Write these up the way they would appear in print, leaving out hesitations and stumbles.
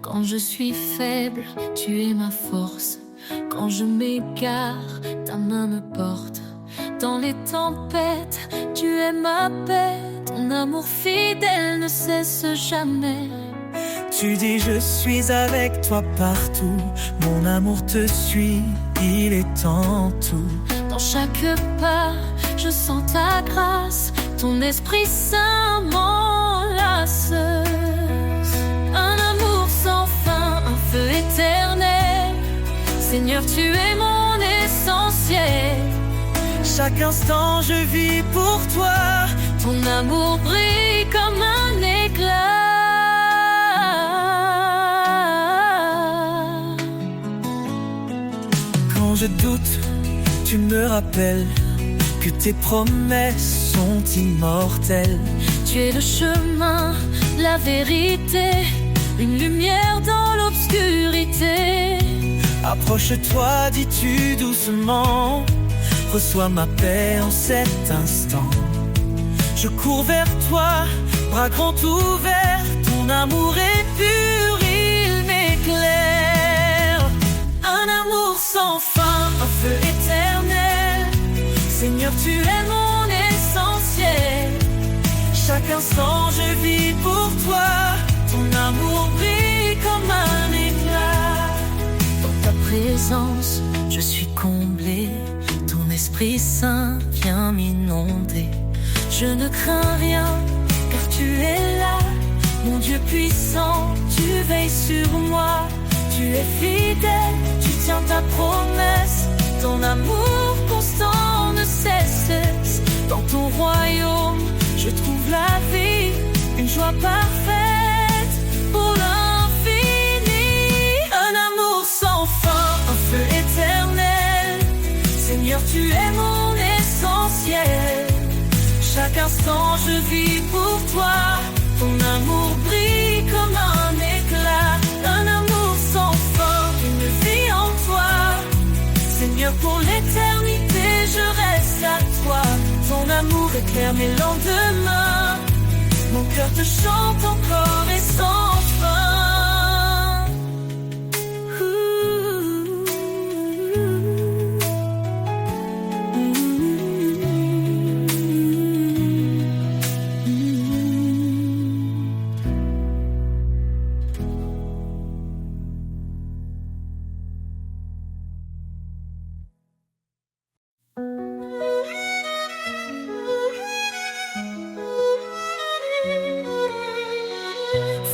Quand je suis faible, tu es ma force. Quand je m'égare, ta main me porte. Dans les tempêtes, tu es ma paix. Ton amour fidèle ne cesse jamais. Tu dis je suis avec toi partout. Mon amour te suit, il est en tout. Dans chaque pas, je sens ta grâce. Ton Esprit Saint m'enlace. Un amour sans fin, un feu éternel. Seigneur, tu es mon essentiel. Chaque instant je vis pour toi. Ton amour brille comme un éclat. Quand je doute, tu me rappelles que tes promesses sont immortelles. Tu es le chemin, la vérité, une lumière dans l'obscurité. Approche-toi, dis-tu doucement, reçois ma paix en cet instant. Je cours vers toi, bras grands ouverts. Ton amour est pur, il m'éclaire. Un amour sans fin, un feu éternel. Seigneur, tu es mon essentiel. Chaque instant je vis pour toi. Ton amour brille comme un éclat. Dans ta présence, je suis comblé. Ton Esprit Saint vient m'inonder. Je ne crains rien, car tu es là. Mon Dieu puissant, tu veilles sur moi. Tu es fidèle, tu tiens ta promesse. Ton amour constant ne cesse. Dans ton royaume, je trouve la vie, une joie parfaite pour l'infini. Un amour sans fin, un feu éternel. Seigneur, tu es mon essentiel. Chaque instant je vis pour toi. Ton amour brille comme un éclat. Un amour sans fin, une vie en toi. Seigneur, pour l'éternité je reste à toi. Ton amour éclaire mes lendemains. Mon cœur te chante encore et sans fin.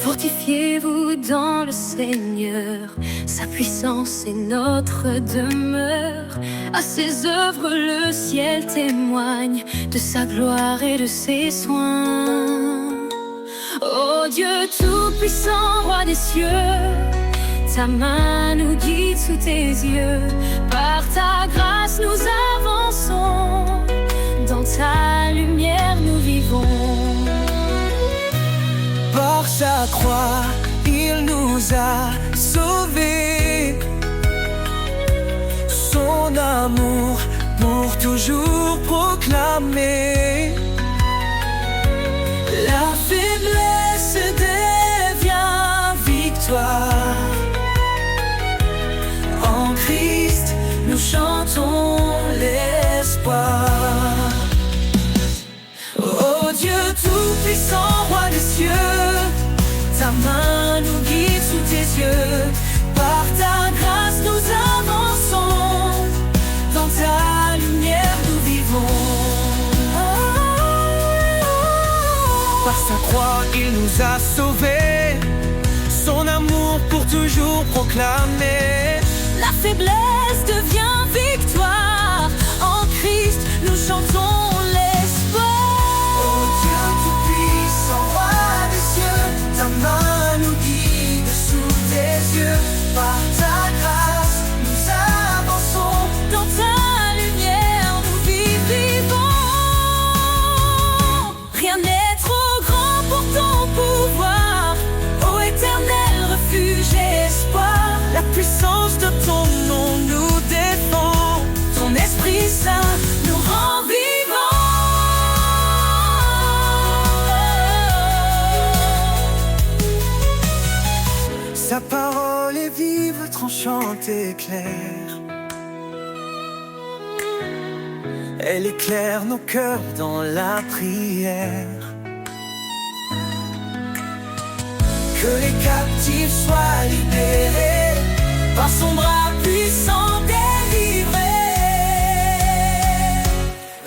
Fortifiez-vous dans le Seigneur, sa puissance est notre demeure. À ses œuvres le ciel témoigne de sa gloire et de ses soins. Ô Dieu tout-puissant, roi des cieux, ta main nous guide sous tes yeux. Par ta grâce nous avançons, dans ta lumière nous vivons. Par sa croix, il nous a sauvés. Son amour pour toujours proclamer. La faiblesse devient victoire. En Christ, nous chantons l'espoir. Oh Dieu tout-puissant, roi des cieux, ta main nous guide sous tes yeux. Par ta grâce nous avançons, dans ta lumière nous vivons. Par sa croix il nous a sauvés, son amour pour toujours proclamer. La faiblesse devient victoire, en Christ nous chantons l'espoir. Oh Dieu tout-puissant, roi des cieux, ta main nous guide sous tes yeux. Par ta grâce nous avançons, dans ta lumière nous vivons. Rien n'est trop grand pour ton pouvoir, ô éternel refuge et espoir. la puissance parole est vive, tranchante et claire. Elle éclaire nos cœurs dans la prière. Que les captifs soient libérés, par son bras puissant délivrés.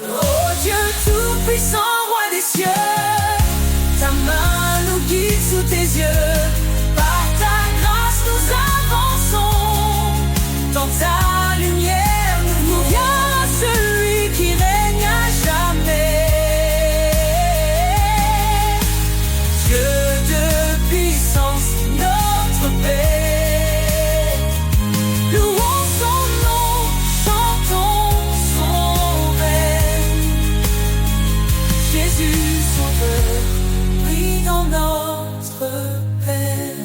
Oh Dieu tout-puissant, roi des cieux, ta main nous guide sous tes yeux. Par ta grâce nous avançons, dans ta lumière nous vient celui qui règne à jamais. Dieu de puissance, notre paix. Louons son nom, chantons son règne. Jésus sauveur, brille dans notre peine.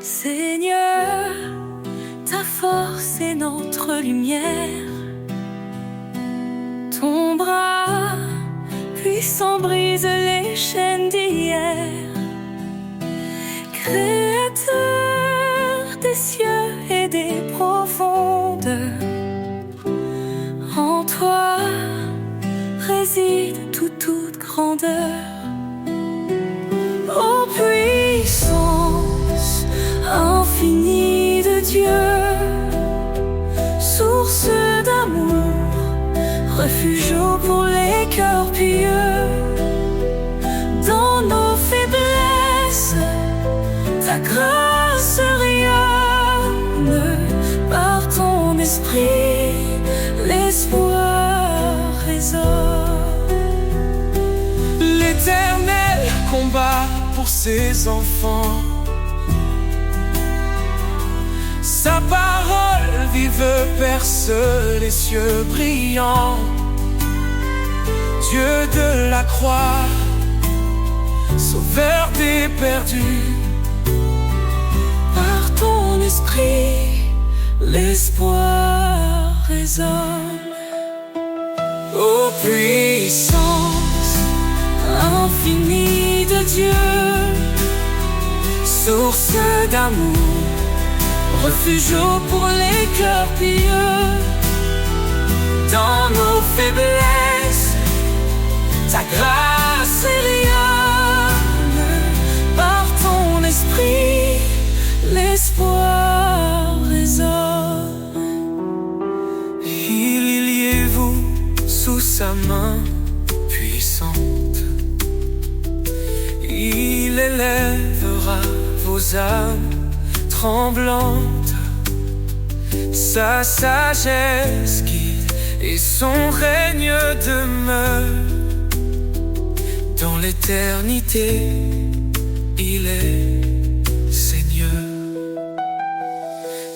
Seigneur, ta force est notre lumière. Ton bras puissant brise les chaînes d'hier. Créateur des cieux et des profondeurs, en toi réside toute grandeur. Ô puissance infinie de Dieu, source d'amour, refuge pour les cœurs pieux. Dans nos faiblesses, ta grâce rayonne. Par ton esprit, l'espoir résonne. L'Éternel combat pour ses enfants. Sa parole vive perce les cieux brillants. Dieu de la croix, sauveur des perdus. Par ton esprit, l'espoir résonne. Ô puissance Infinie de Dieu, source d'amour, refuge pour les cœurs pieux. dans nos faiblesses, ta grâce Rayonne. Par ton esprit, l'espoir résonne. il y liez-vous sous sa main puissante. Il élèvera vos âmes tremblantes. Sa sagesse guide et son règne demeure. Dans l'éternité, il est Seigneur.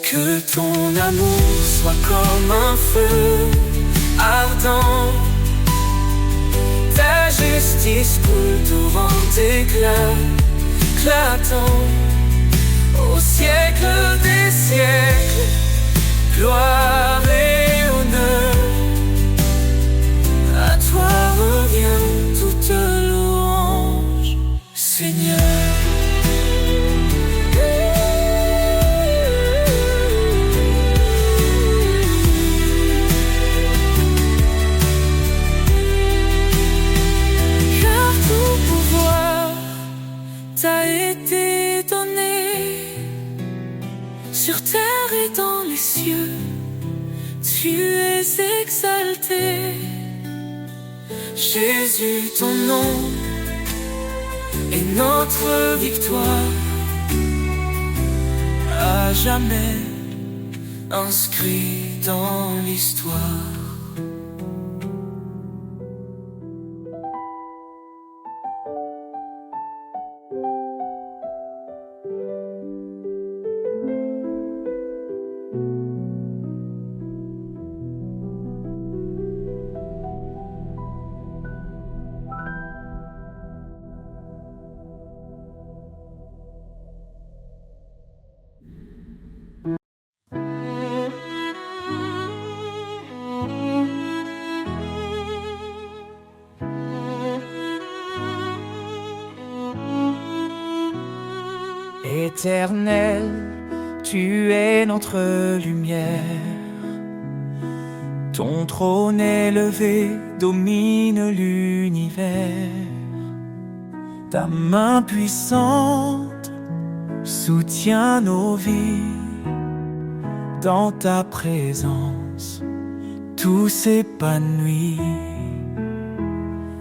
Que ton amour soit comme un feu ardent. Ta justice coule torrent d'éclat éclatant. Au siècle des siècles, gloire et honneur. À toi revient toute louange, Seigneur. Car tout pouvoir t'a été donné, sur terre et dans les cieux. Tu es exalté. Jésus, ton nom est notre victoire, à jamais inscrit dans l'histoire. Éternel, tu es notre lumière. Ton trône élevé domine l'univers. Ta main puissante soutient nos vies. Dans ta présence, tout s'épanouit.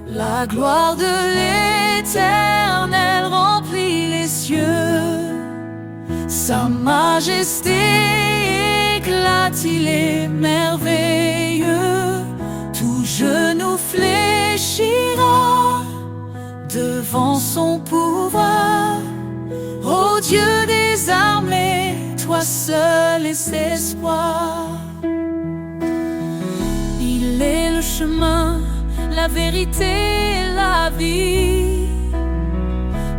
La gloire de l'Éternel remplit les cieux. Sa majesté éclate, il est merveilleux. Tout genou fléchira devant son pouvoir. Ô Dieu des armées, toi seul est espoir. Il est le chemin, la vérité et la vie.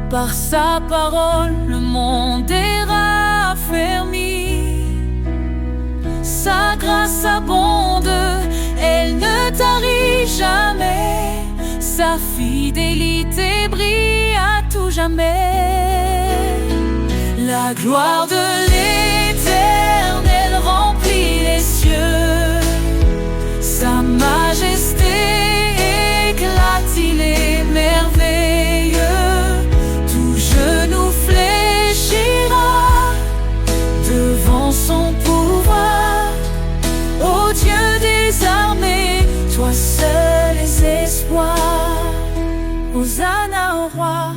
Par sa parole, le monde est raffermi. Sa grâce abonde, elle ne tarit jamais. Sa fidélité brille à tout jamais. La gloire de l'Éternel remplit les cieux. Sa majesté éclate, il est merveilleux. Tout genou fléchira devant son pouvoir. Ô Dieu des armées, toi seul est espoir. Hosanna au roi,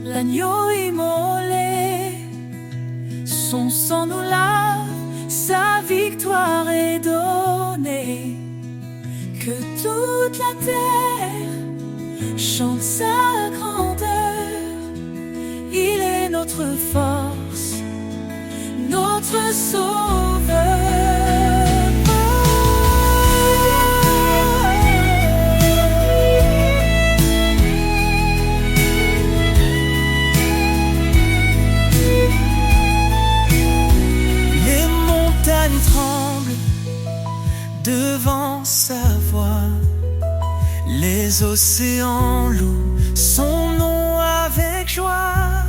l'agneau immolé. Son sang nous lave, sa victoire est donnée. Que toute la terre chante sa grandeur. Il est notre force, notre sauveur. Devant sa voix, les océans louent son nom avec joie.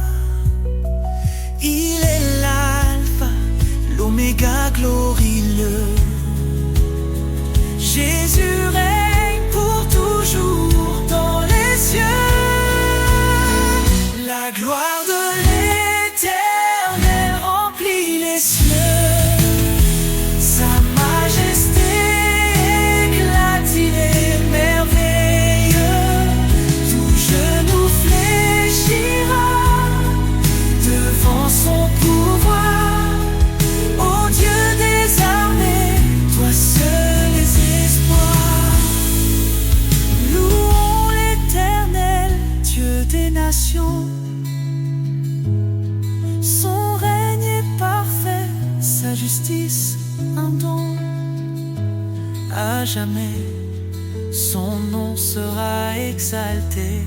Il est l'alpha, l'oméga glorieux. Jésus règne pour toujours dans les cieux. La gloire de l'Éternel remplit les cieux. Son règne est parfait, sa justice un don. À jamais, son nom sera exalté.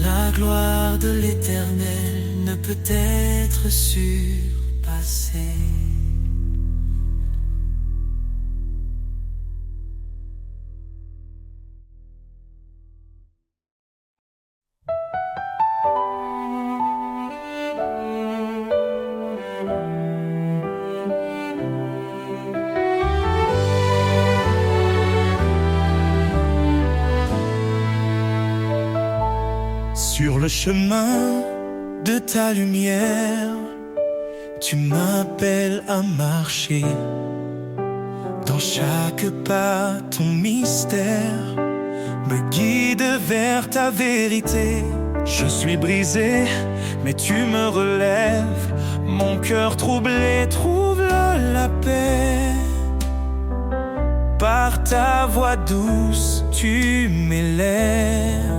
La gloire de l'Éternel ne peut être surpassée. Sur le chemin de ta lumière, tu m'appelles à marcher. Dans chaque pas, ton mystère me guide vers ta vérité. Je suis brisé, mais tu me relèves. Mon cœur troublé trouve la paix. Par ta voix douce, tu m'élèves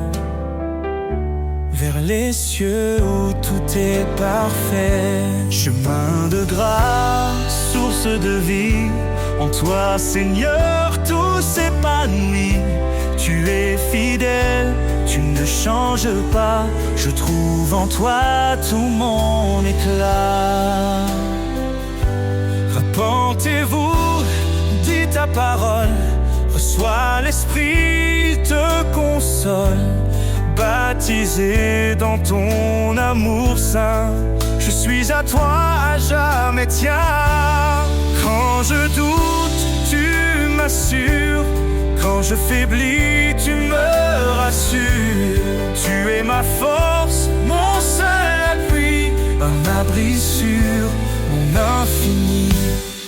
vers les cieux où tout est parfait. Chemin de grâce, source de vie, en toi Seigneur tout s'épanouit. Tu es fidèle, tu ne changes pas. Je trouve en toi tout mon éclat. Repentez-vous, dis ta parole. Reçois l'Esprit, il te console. baptisé dans ton amour saint. Je suis à toi à jamais, tiens. Quand je doute, tu m'assures. Quand je faiblis, tu me rassures. Tu es ma force, mon seul appui, un abri sûr, mon infini.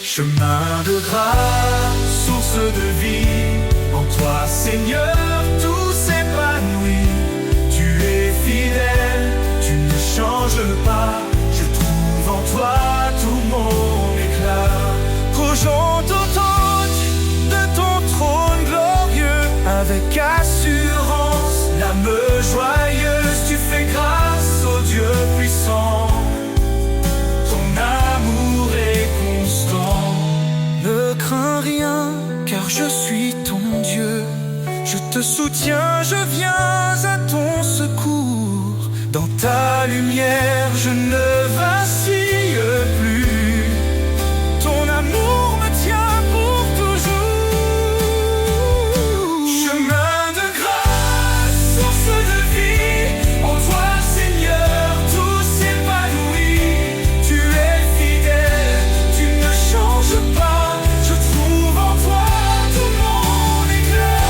Chemin de grâce, source de vie, en toi, Seigneur, tout s'épanouit. Tu es fidèle, tu ne changes pas. Je trouve en toi tout mon éclat. Projette de ton trône glorieux, avec assurance, l'âme joyeuse. Tu fais grâce au Dieu puissant. Ton amour est constant. Ne crains rien, car je suis ton Dieu. Je te soutiens, je viens à ton secours. Dans ta lumière, je ne vacille plus. Ton amour me tient pour toujours. Chemin de grâce, source de vie, en toi, Seigneur, tout s'épanouit. Tu es fidèle, tu ne changes pas. Je trouve en toi tout mon éclat.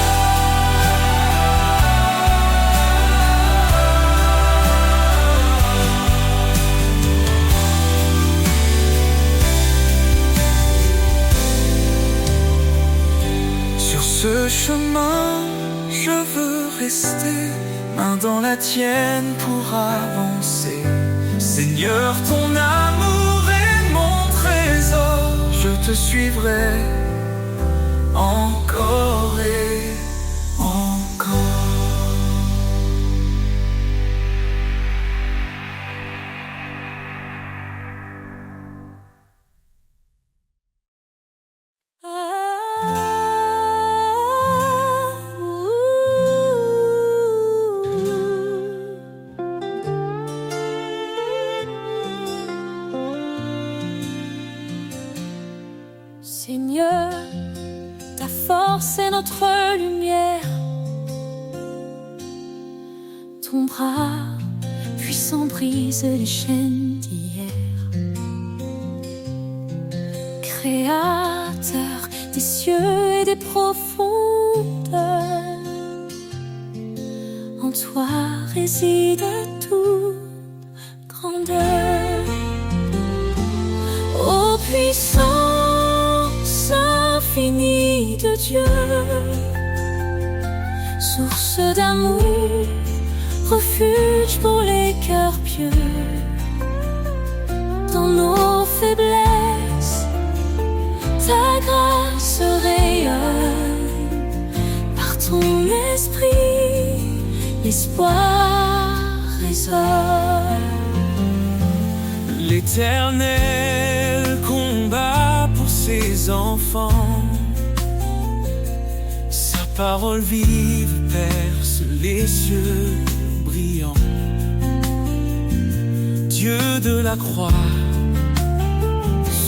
Sur ce chemin, je veux rester, main dans la tienne pour avancer. Seigneur, ton amour est mon trésor. Je te suivrai encore et encore. Seigneur, ta force est notre lumière. Ton bras puissant brise les chaînes d'hier. Créateur des cieux et des profondeurs, en toi réside toute grandeur. Ô puissance infinie de Dieu, source d'amour, refuge pour les cœurs pieux. Dans nos faiblesses, ta grâce rayonne. Par ton esprit, l'espoir résonne. L'Éternel combat pour ses enfants. Sa parole vive perce les cieux brillants. Dieu de la croix,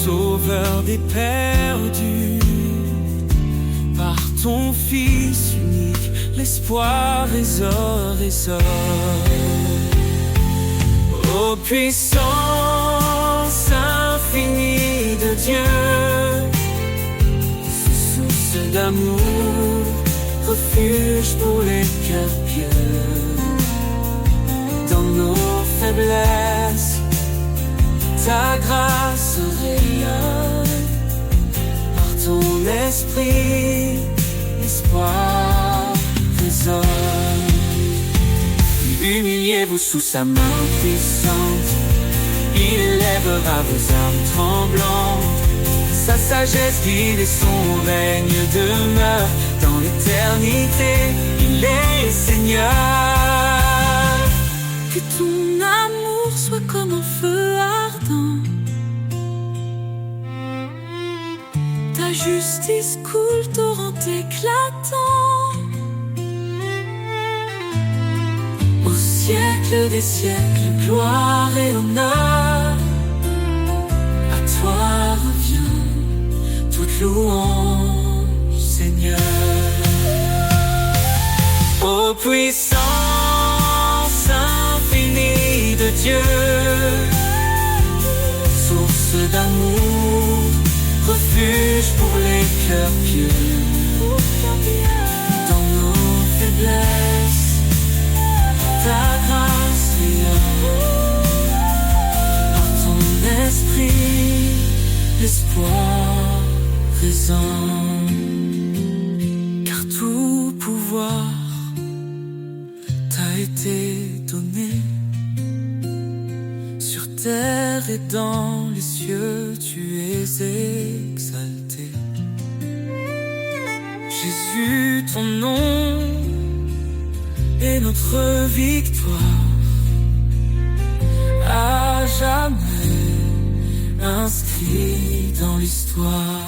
sauveur des perdus, par ton Fils unique, l'espoir résonne. Ô puissance infinie de Dieu, source d'amour, refuge pour les cœurs pieux. Dans nos faiblesses, ta grâce rayonne. Par ton esprit, l'espoir résonne. Humiliez-vous sous sa main puissante, il élèvera vos âmes tremblantes. Sa sagesse guide et son règne demeure dans l'éternité. Il est Seigneur. Que ton amour soit comme un feu ardent, ta justice coule torrent éclatant. Au siècle des siècles, gloire et honneur, à toi revient toute louange, Seigneur. Ô puissance amour, refuge pour les cœurs pieux. Dans nos faiblesses, ta grâce rayonne. Par ton esprit, l'espoir résonne. Car tout pouvoir t'a été donné. Sur terre et dans les cieux, tu es exalté. Jésus, ton nom est notre victoire, à jamais inscrit dans l'histoire.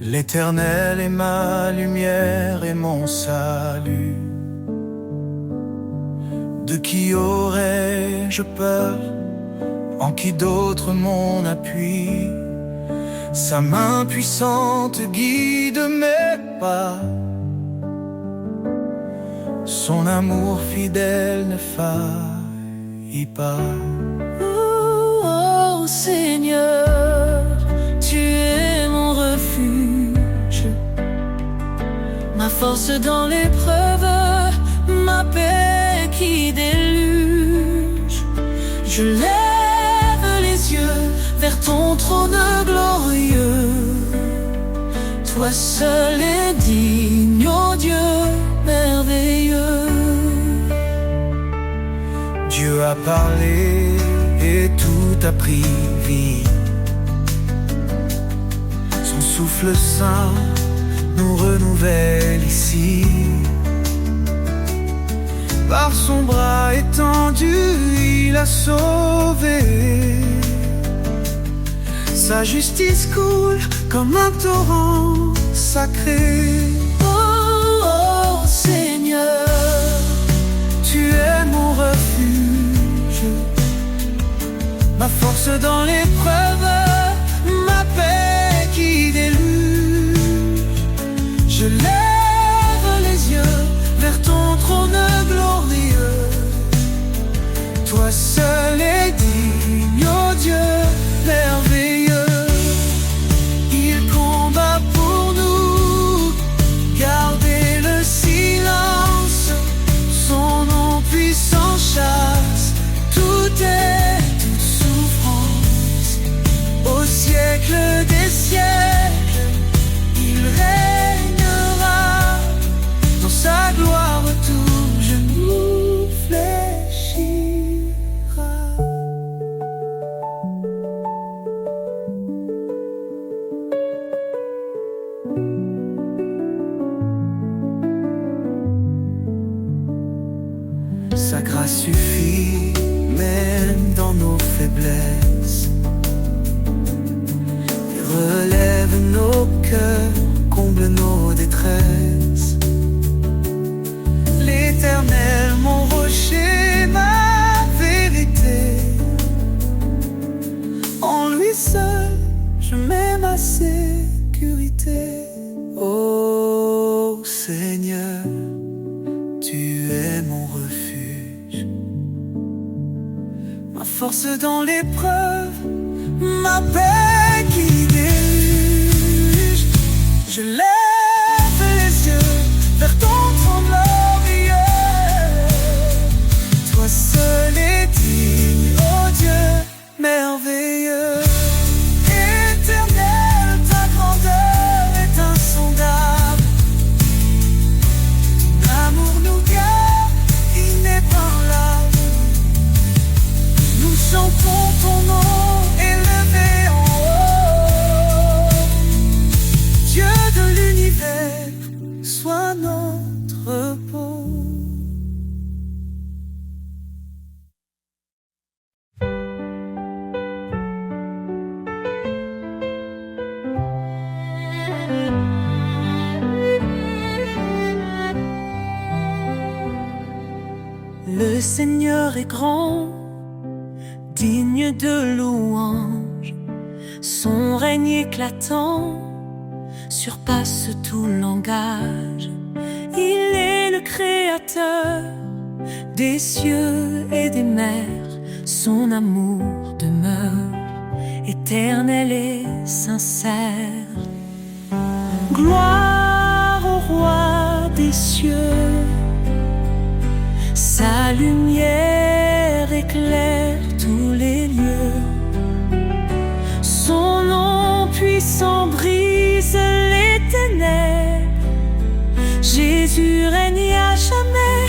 L'Éternel est ma lumière et mon salut. De qui aurais-je peur? En qui d'autre mon appui? Sa main puissante guide mes pas. Son amour fidèle ne faillit pas. Oh Seigneur, tu es mon refuge, ma force dans l'épreuve, ma paix qui déluge. Je lève les yeux vers ton trône glorieux. Toi seul est digne, ô Dieu merveilleux. Dieu a parlé et tout a pris vie. Son souffle saint nous renouvelle ici. Par son bras étendu, il a sauvé. Sa justice coule comme un torrent sacré. Oh Seigneur, tu es mon refuge, ma force dans l'épreuve, ma paix qui déluge. Je lève les yeux vers ton trône glorieux. Toi seul est digne, ô Dieu merveilleux. Il combat pour nous, gardez le silence. Son nom puissant chasse toute souffrance. Au siècle des siècles, il régnera. Dans sa gloire tout genou fléchira. Sa grâce suffit même dans nos faiblesses. Il relève nos cœurs, comble nos détresses. L'Éternel, mon rocher, ma vérité. En lui seul, je mets ma sécurité. Ô Seigneur, tu es mon refuge, ma force dans l'épreuve, ma paix qui déluge. Je lève les yeux vers ton trône glorieux. Toi seul est digne, ô Dieu merveilleux. Éternel, ta grandeur est insondable. L'amour nous garde inébranlable. Nous chantons ton nom élevé en Seigneur est grand, digne de louange. Son règne éclatant surpasse tout langage. Il est le créateur des cieux et des mers. Son amour demeure éternel et sincère. Gloire au roi des cieux, sa lumière éclaire tous les lieux. Son nom puissant brise les ténèbres. Jésus règne à jamais,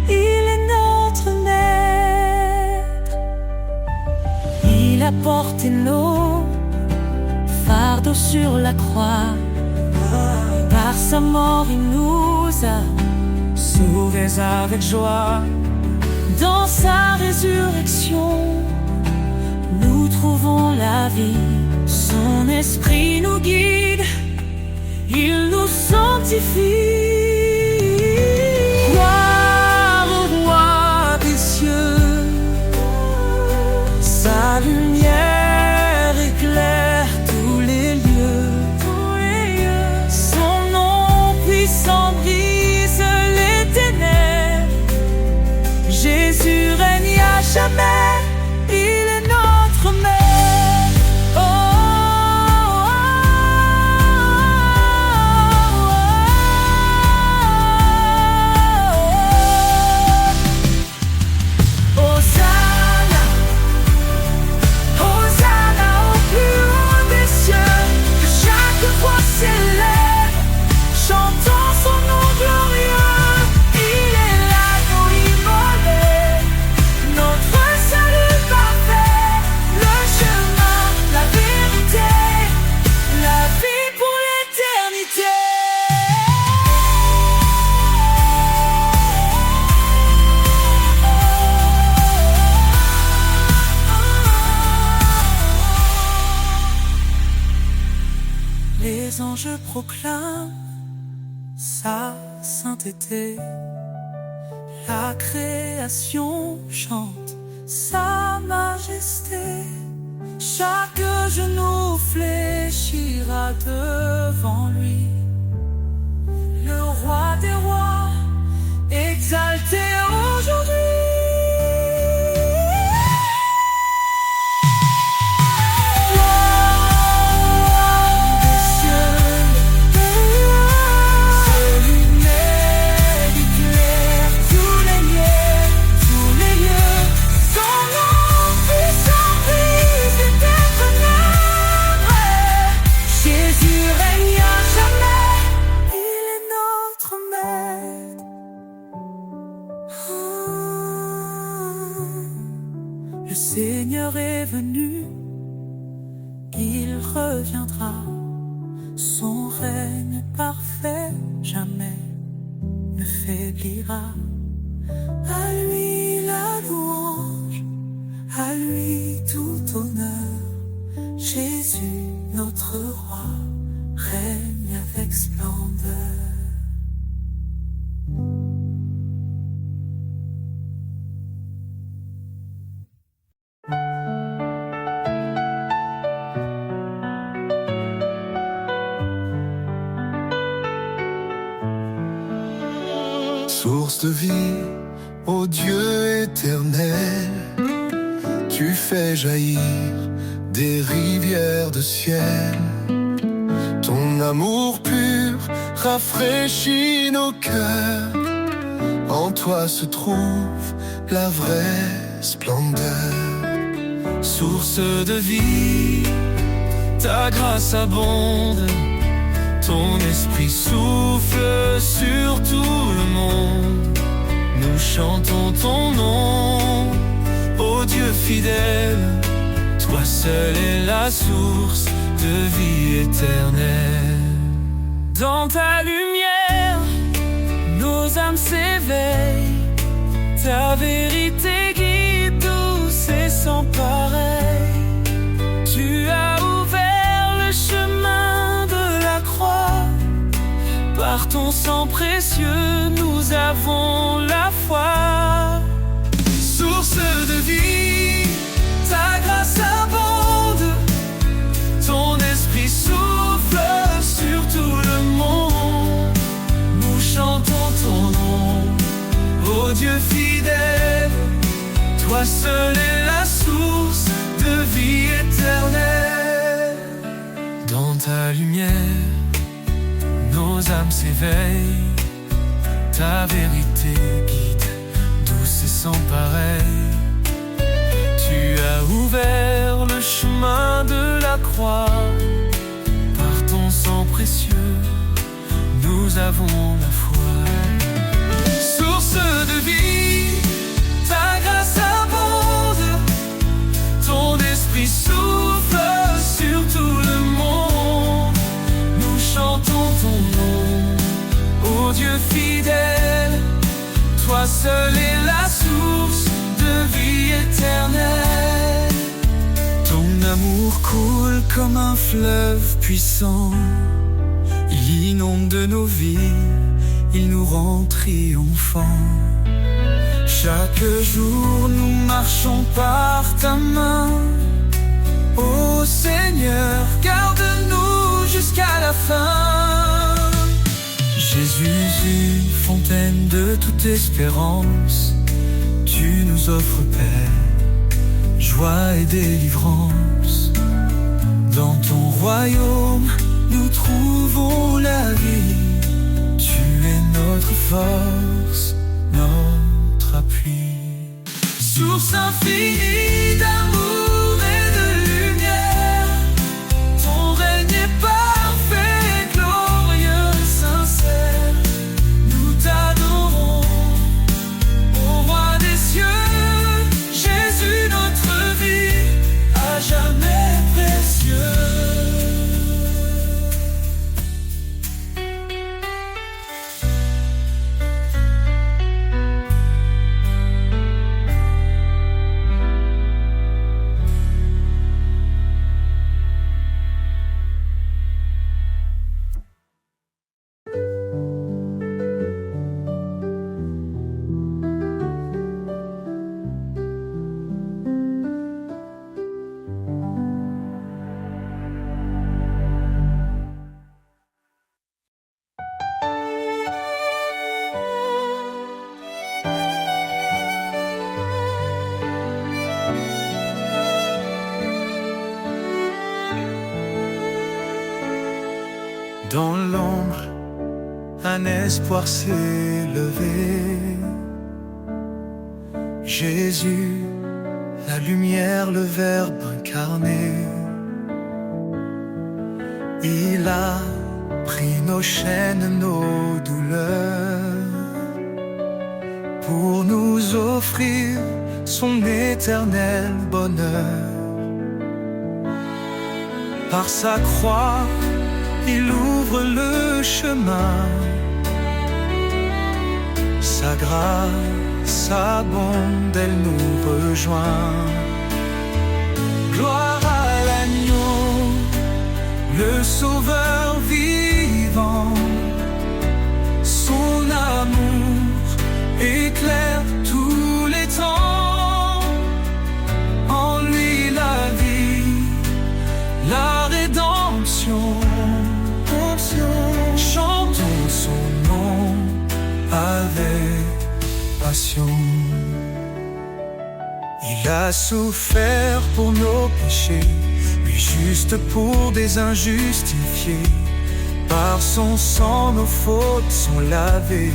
il est notre maître. Il a porté nos fardeaux sur la croix. Par sa mort il nous a sauvés avec joie. Dans sa résurrection, nous trouvons la vie. Son esprit nous guide, il nous sanctifie. Gloire au roi des cieux, sa lumière éclaire tous les lieux. Son nom puissant brise les ténèbres. Jésus règne à jamais, il est notre maître. Les anges proclament sa sainteté. La création chante sa majesté. Chaque genou fléchira devant lui. Le roi des rois, exalté aujourd'hui. Le Seigneur est venu, il reviendra. Son règne parfait jamais ne faiblira. À lui la louange, à lui tout honneur. Jésus, notre roi, règne avec splendeur. Source de vie, ô Dieu éternel, tu fais jaillir des rivières de ciel. Ton amour pur rafraîchit nos cœurs. En toi se trouve la vraie splendeur. Source de vie, ta grâce abonde. Ton esprit souffle sur tout le monde. Nous chantons ton nom, ô Dieu fidèle. Toi seul es la source de vie éternelle. Dans ta lumière, nos âmes s'éveillent. Ta vérité guide douce et sans pareil. Tu as ouvert le chemin de la croix. Par ton sang précieux, nous avons la foi. vie, ta grâce abonde, ton esprit souffle sur tout le monde. Nous chantons ton nom, ô Dieu fidèle, toi seul est la source de vie éternelle. Dans ta lumière, nos âmes s'éveillent, ta vérité guide, douce et sans pareil. Tu as ouvert le chemin de la croix, par ton sang précieux, nous avons la foi. Source de vie, ta grâce abonde, ton esprit souffle sur tout le monde. Nous chantons ton nom, ô Dieu fidèle, toi seul est la source de vie éternelle. Ton amour coule comme un fleuve puissant, il inonde de nos vies, il nous rend triomphants. Chaque jour nous marchons par ta main, ô Seigneur, garde-nous jusqu'à la fin. Jésus, une fontaine de toute espérance, tu nous offres paix, joie et délivrance. Dans ton royaume, nous trouvons la vie, tu es notre force, notre appui. Source infinie d'amour et de lumière, ton règne est parfait, glorieux, sincère. Nous t'adorons, ô roi des cieux, Jésus notre vie, à jamais précieux. Dans l'ombre, un espoir s'est levé. Jésus, la lumière, le Verbe incarné. Il a pris nos chaînes, nos douleurs, pour nous offrir son éternel bonheur. Par sa croix, il ouvre le chemin, sa grâce abonde, elle nous rejoint. Gloire à l'agneau, le sauveur vivant, son amour éclaire tous les temps. En lui la vie, la rédemption. Chantons son nom avec passion. Il a souffert pour nos péchés, lui juste pour des injustifiés. Par son sang nos fautes sont lavées,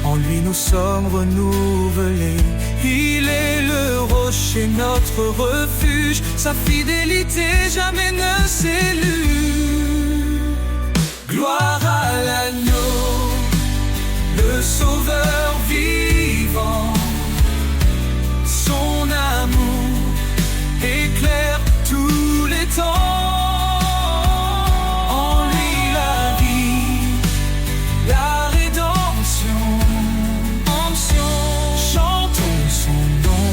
en lui nous sommes renouvelés. Il est le rocher, notre refuge, sa fidélité jamais ne s'élude. Gloire à l'agneau, le sauveur vivant, son amour éclaire tous les temps. En lui la vie, la rédemption, chantons son nom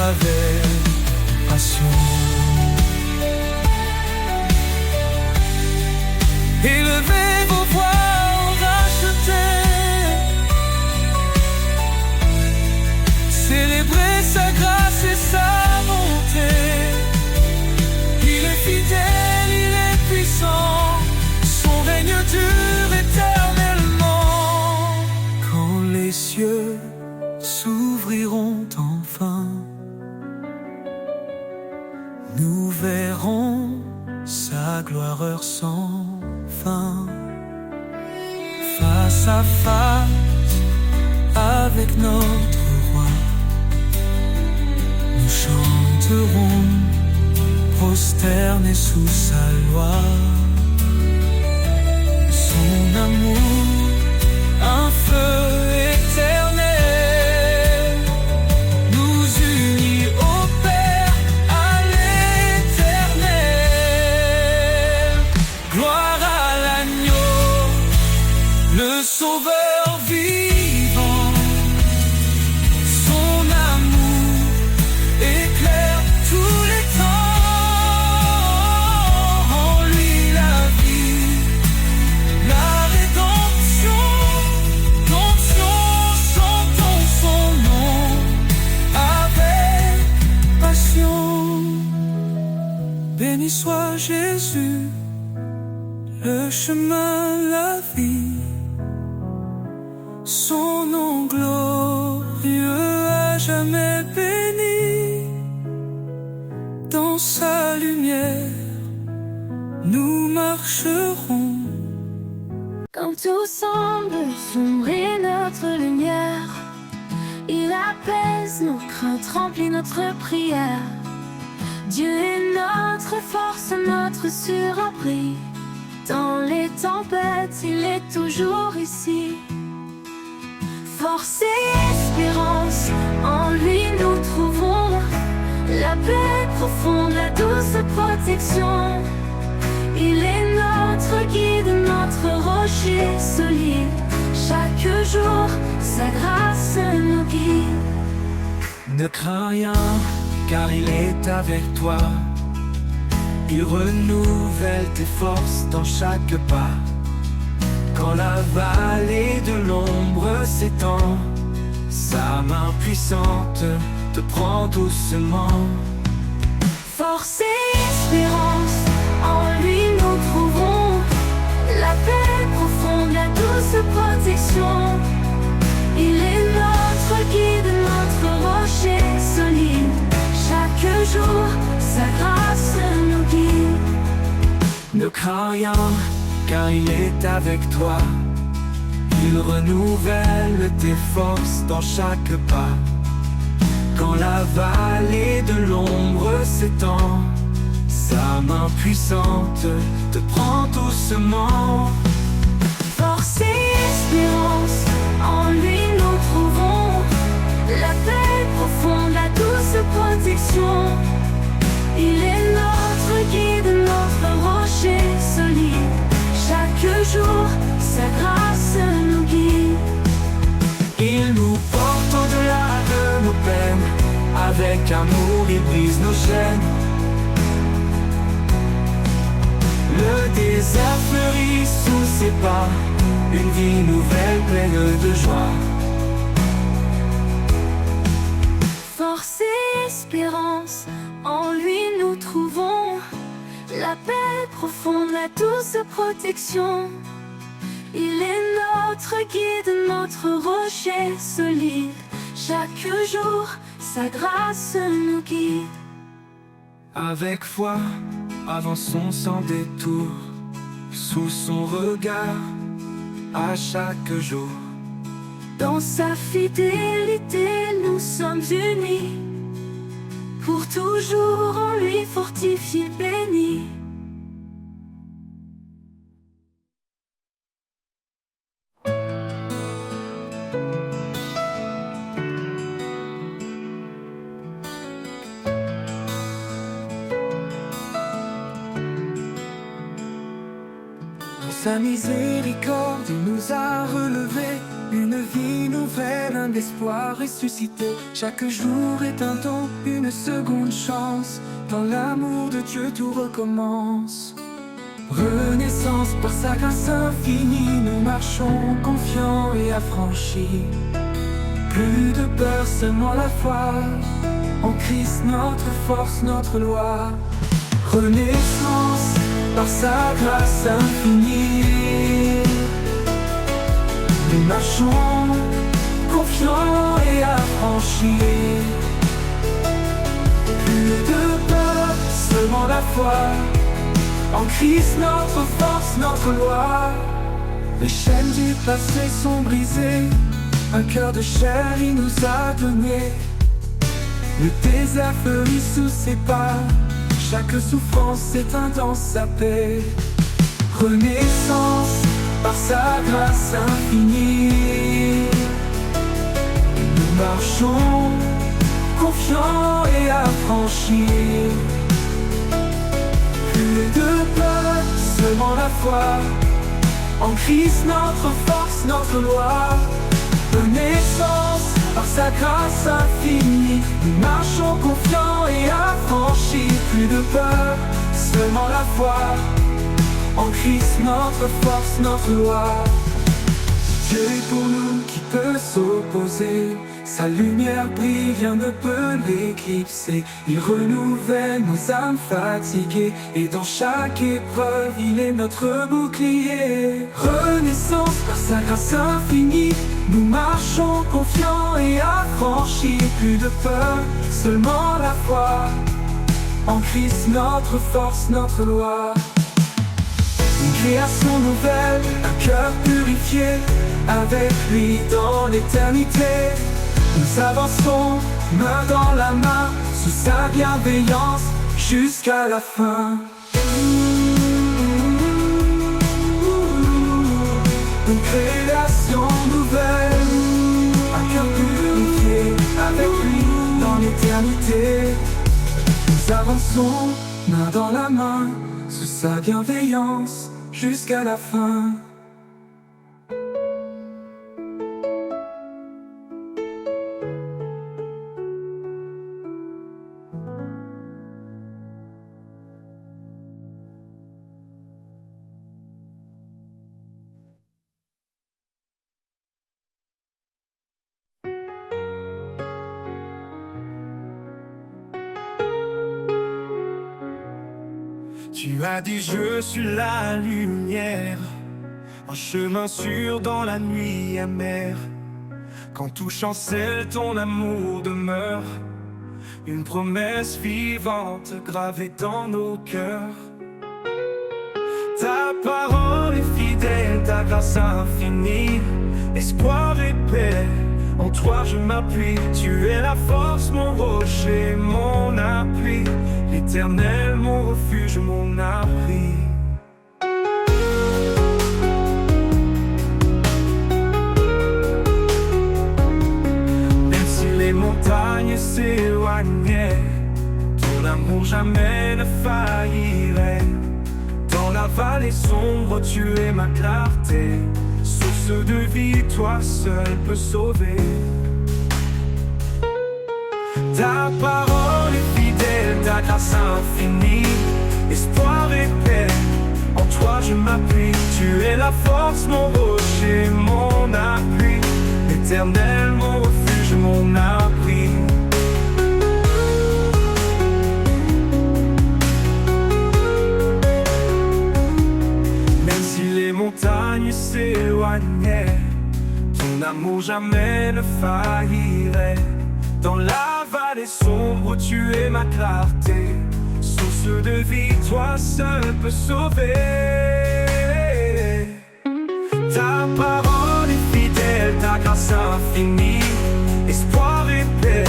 avec passion. Élevez vos voix rachetés, célébrez sa grâce. sans fin. Face à face avec notre roi, nous chanterons prosternés sous sa loi. Son amour, un feu éternel, nous unit au Père, à l'éternel. Gloire à l'agneau, le Sauveur vivant. Son amour éclaire tous les temps. En lui la vie, la rédemption, chantons son nom avec passion. Béni soit Jésus, le chemin, la vie. Son nom glorieux à jamais béni. Dans sa lumière, nous marcherons. Quand tout semble sombrer notre lumière, il apaise nos craintes, remplit notre prière. Dieu est notre force, notre surabri. Dans les tempêtes, il est toujours ici. Force et espérance, en lui nous trouvons la paix profonde, la douce protection. Il est notre guide, notre rocher solide. Chaque jour, sa grâce nous guide. Ne crains rien, car il est avec toi. Il renouvelle tes forces dans chaque pas. Quand la vallée de l'ombre s'étend, sa main puissante te prend doucement. Force et espérance, en lui nous trouvons la paix profonde, la douce protection. Il est notre guide, notre rocher solide. Chaque jour, sa grâce nous guide. Ne crains rien, car il est avec toi. Il renouvelle tes forces dans chaque pas. Quand la vallée de l'ombre s'étend, sa main puissante te prend doucement. Force et espérance, en lui nous trouvons la paix profonde, la douce protection. Il est notre guide, notre rocher solide. Chaque jour, sa grâce nous guide. Il nous porte au-delà de nos peines. Avec amour, il brise nos chaînes. Le désert fleurit sous ses pas. Une vie nouvelle pleine de joie. Force et espérance, en lui nous trouvons la paix profonde, la douce protection. Il est notre guide, notre rocher solide. Chaque jour, sa grâce nous guide. Avec foi, avançons sans détour, sous son regard, à chaque jour. Dans sa fidélité, nous sommes unis. Pour toujours en lui fortifié, béni. Sa miséricorde, il nous a relevés. Une vie nouvelle, un espoir ressuscité. Chaque jour est un don, une seconde chance. Dans l'amour de Dieu, tout recommence. Renaissance par sa grâce infinie, nous marchons confiants et affranchis. Plus de peur, seulement la foi. En Christ, notre force, notre loi. Renaissance par sa grâce infinie. Nous marchons confiants et affranchis. Plus de peur, seulement la foi. En Christ notre force, notre loi. Les chaînes du passé sont brisées. Un cœur de chair il nous a donné. Le désert fleurit sous ses pas. Chaque souffrance éteint dans sa paix. Renaissance par sa grâce infinie. Nous marchons confiants et affranchis. Plus de peur, seulement la foi. En Christ notre force, notre loi. Renaissance par sa grâce infinie. Nous marchons confiants et affranchis. Plus de peur, seulement la foi. En Christ notre force, notre loi. Dieu est pour nous, qui peut s'opposer? Sa lumière brille, rien ne peut l'éclipser. Il renouvelle nos âmes fatiguées. Et dans chaque épreuve, il est notre bouclier. Renaissance par sa grâce infinie. Nous marchons confiants et affranchis. Plus de peur, seulement la foi. En Christ notre force, notre loi. Une création nouvelle, un cœur purifié. Avec lui dans l'éternité. Nous avançons, main dans la main, sous sa bienveillance, jusqu'à la fin. Une création nouvelle, un cœur purifié, avec lui dans l'éternité. Nous avançons, main dans la main, sous sa bienveillance, jusqu'à la fin. Tu as dit je suis la lumière, un chemin sûr dans la nuit amère. Quand tout chancelle, ton amour demeure, une promesse vivante gravée dans nos cœurs. Ta parole est fidèle, ta grâce infinie, espoir et paix, en toi je m'appuie. Tu es la force, mon rocher, mon appui, l'Éternel, mon refuge, mon abri. Même si les montagnes s'éloignaient, ton amour jamais ne faillirait. Dans la vallée sombre, tu es ma clarté, source de vie, toi seul peux sauver. Ta parole est fidèle, ta grâce infinie, espoir et paix, en toi je m'appuie. Tu es la force, mon rocher, mon appui, l'Éternel, mon refuge, mon abri. Même si les montagnes s'éloignaient, ton amour jamais ne faillirait. Dans la vallée sombre, tu es ma clarté, source de vie, toi seul peux sauver. Ta parole est fidèle, ta grâce infinie, espoir et paix,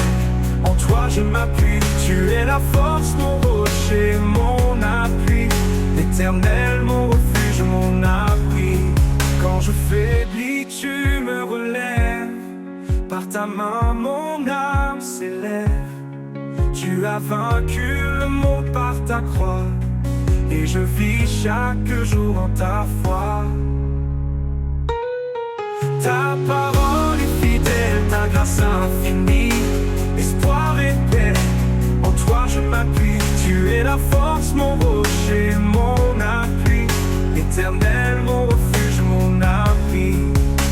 en toi je m'appuie. Tu es la force, mon rocher, mon appui, l'Éternel, mon refuge, mon abri. Quand je faiblis, tu me relèves, par ta main mon âme s'élève. Tu as vaincu le monde par ta croix, et je vis chaque jour en ta foi. Ta parole est fidèle, ta grâce infinie, espoir et paix, en toi je m'appuie. Tu es la force, mon rocher, mon appui, l'Éternel, mon refuge, mon abri.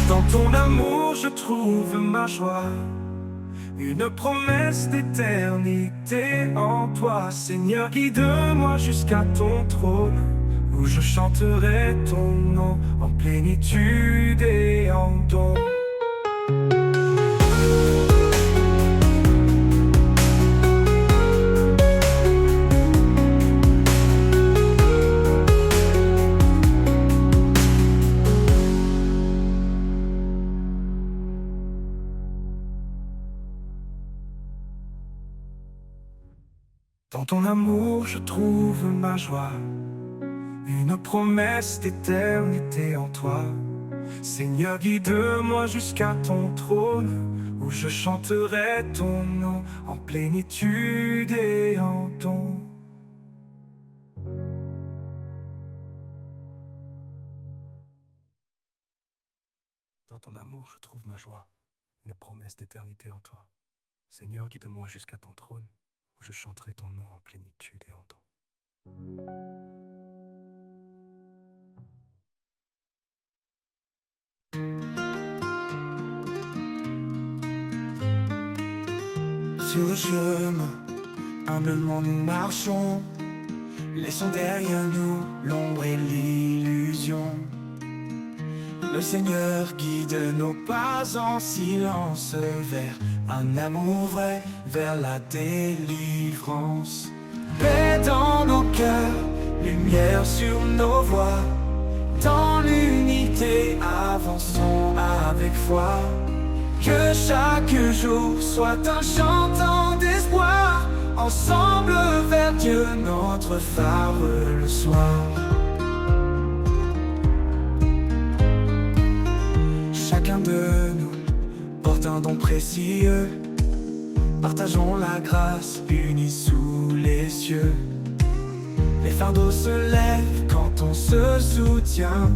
Dans ton amour je trouve ma joie, une promesse d'éternité en toi. Seigneur, guide-moi jusqu'à ton trône, où je chanterai ton nom en plénitude et en don. Dans ton amour je trouve ma joie, une promesse d'éternité en toi. Seigneur, guide-moi jusqu'à ton trône, où je chanterai ton nom en plénitude et en don. Dans ton amour je trouve ma joie, une promesse d'éternité en toi. Seigneur, guide-moi jusqu'à ton trône, où je chanterai ton nom en plénitude et en don. Sur le chemin, humblement nous marchons, laissons derrière nous l'ombre et l'illusion. Le Seigneur guide nos pas en silence vers un amour vrai, vers la délivrance. Paix dans nos cœurs, lumière sur nos voies, dans l'unité avançons avec foi. Que chaque jour soit un chantant d'espoir, ensemble vers Dieu notre phare le soir. Chacun de nous porte un don précieux, partageons la grâce unis sous les cieux. Les fardeaux se lèvent quand on se soutient,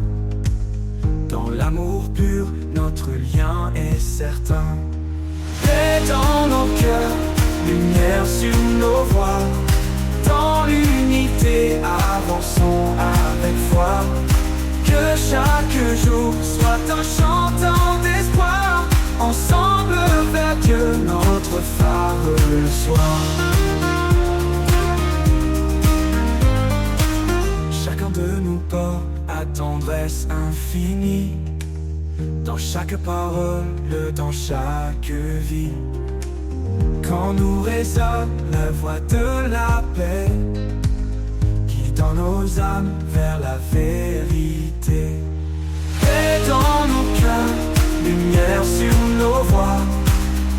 dans l'amour pur, notre lien est certain. Paix dans nos cœurs, lumière sur nos voies, dans l'unité avançons avec foi. Que chaque jour soit un chantant d'espoir, ensemble vers Dieu notre phare le soir. Chacun de nous porte à tendresse infinie, dans chaque parole, dans chaque vie. Quand nous résonne la voix de la paix, guidant nos âmes vers la vérité. Paix dans nos cœurs, lumière sur nos voies,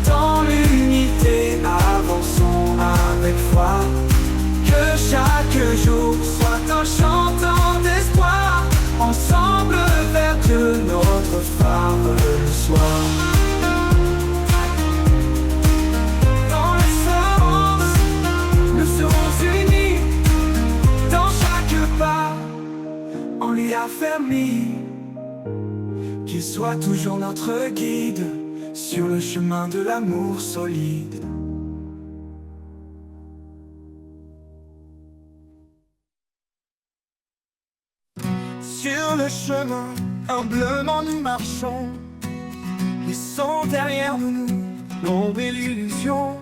dans l'unité avançons avec foi. Que chaque jour soit un chantant d'espoir, ensemble vers Dieu notre phare le soir. Dans l'espérance, nous serons unis, dans chaque pas, on l'y affermi. Qu'il soit toujours notre guide, sur le chemin de l'amour solide. Sur le chemin, humblement nous marchons, laissons derrière nous l'ombre et l'illusion.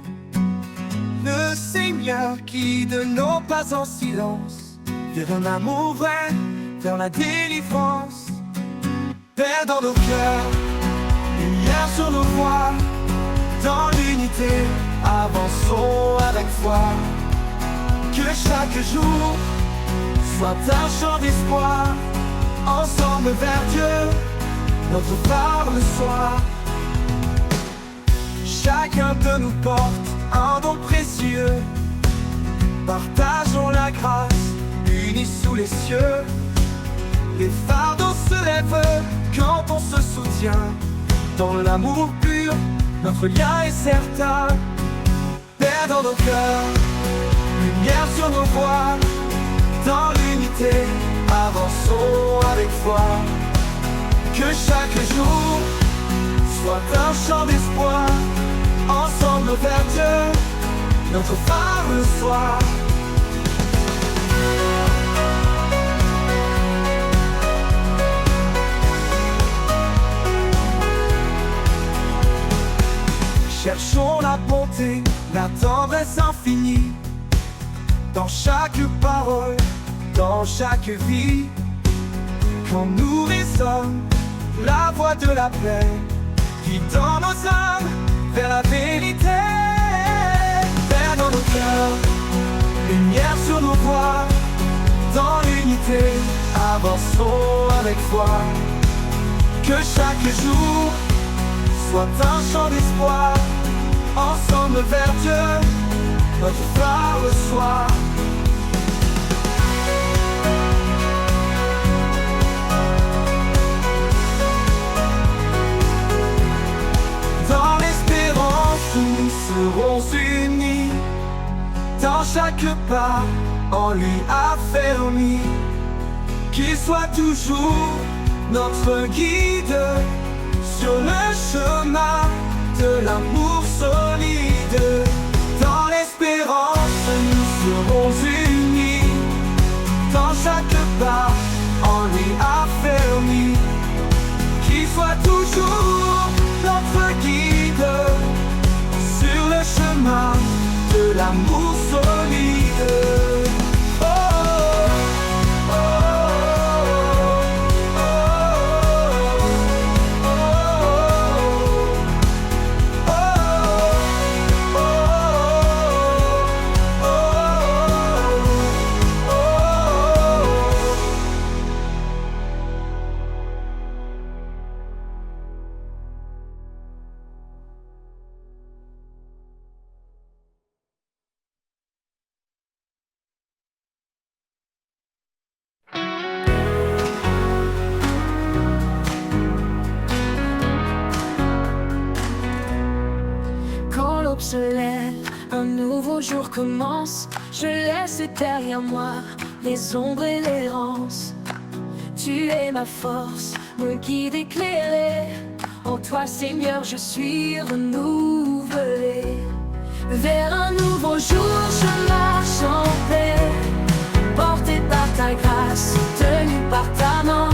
Le Seigneur guide nos pas en silence, vers un amour vrai, vers la délivrance. Paix dans nos cœurs, lumière sur nos voies, dans l'unité, avançons avec foi. Que chaque jour soit un chant d'espoir, ensemble vers Dieu, notre phare le soir. Chacun de nous porte un don précieux, partageons la grâce, unis sous les cieux. Les fardeaux se lèvent quand on se soutient, dans l'amour pur, notre lien est certain. Paix dans nos cœurs, lumière sur nos voies, dans l'unité, avançons avec foi. Que chaque jour soit un chant d'espoir, ensemble vers Dieu, notre phare le soir. Cherchons la bonté, la tendresse infinie, dans chaque parole, dans chaque vie. Quand nous résonne la voix de la paix, guidant nos âmes vers la vérité. Paix dans nos cœurs, lumière sur nos voies, dans l'unité, avançons avec foi. Que chaque jour soit un chant d'espoir, ensemble vers Dieu, notre phare le soir. Dans l'espérance nous serons unis, dans chaque pas en lui affermi, qu'il soit toujours notre guide sur le chemin de l'amour solide. Dans l'espérance nous serons unis, dans chaque pas en lui affermi, qu'il soit toujours notre guide sur le chemin de l'amour solide. Oh, oh, oh, oh, oh, Quand l'aube se lève, un nouveau jour commence. Je laisse derrière moi les ombres et l'errance. Tu es ma force, mon guide éclairé. En toi, Seigneur, je suis renouvelé. Vers un nouveau jour, je marche en paix, porté par ta grâce, soutenu par ta main.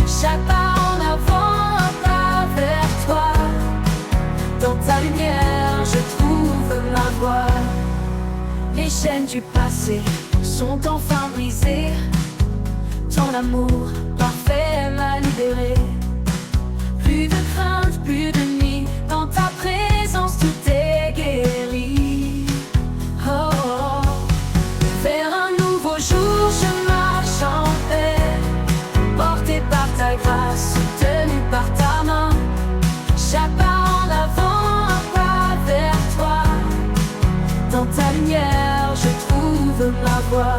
Chaque pas en avant, un pas vers toi. Dans ta lumière, je trouve ma voie. Les chaînes du passé sont enfin brisées. Ton amour parfait m'a libéré. Plus de crainte, plus de nuit. Dans ta présence, tout est guéri. Oh, oh. Vers un nouveau jour, je marche en paix, porté par ta grâce, soutenu par ta main. Chaque pas en avant, un pas vers toi. Dans ta lumière, je trouve ma voie.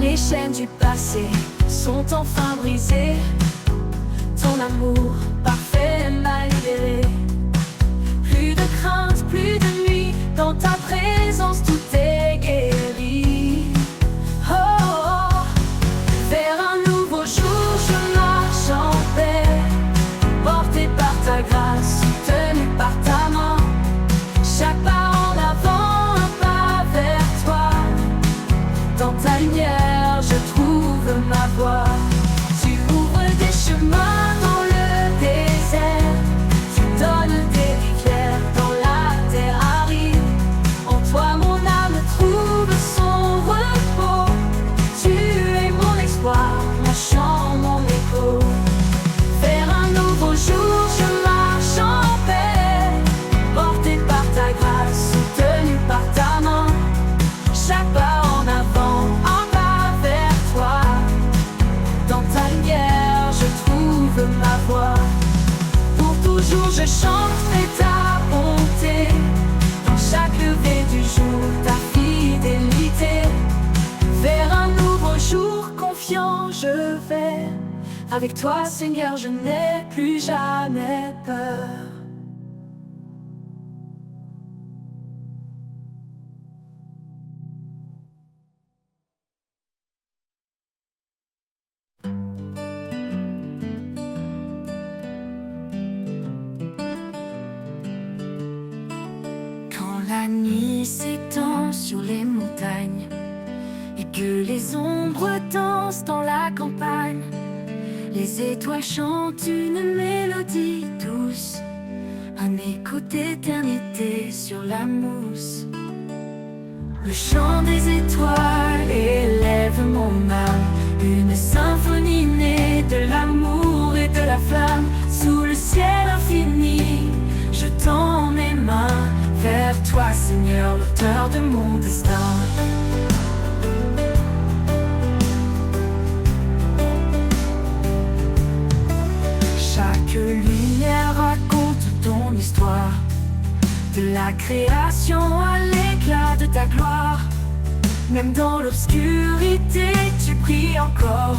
Les chaînes du passé sont enfin brisées. Ton amour parfait m'a libéré. Plus de crainte, plus de nuit. Dans ta présence, tout est guéri. Oh, oh, oh. Vers un nouveau jour, je marche en paix, porté par ta grâce, soutenu par ta main. Chaque pas en avant, un pas vers toi. Dans ta lumière, je trouve ma voie. Tu ouvres des chemins dans le désert. Tu donnes des rivières dans la terre aride. En toi, mon âme trouve son repos. Tu es mon espoir, mon chant, mon écho. Vers un nouveau jour, je marche en paix, porté par ta grâce, soutenu par ta main. Chaque pas en avant, un pas vers toi. Dans ta lumière, je trouve ma voie. Pour toujours, je chanterai ta bonté. Dans chaque lever du jour, ta fidélité. Vers un nouveau jour, confiant, je vais. Avec toi, Seigneur, je n'ai plus jamais peur. Quand la nuit s'étend sur les montagnes et que les ombres dansent dans la campagne, les étoiles chantent une mélodie douce, un écho d'éternité sur la mousse. Le chant des étoiles élève mon âme, une symphonie née de l'amour et de la flamme. Sous le ciel infini, je tends mes mains vers toi, Seigneur, l'auteur de mon destin. De la création à l'éclat de ta gloire, même dans l'obscurité tu brilles encore.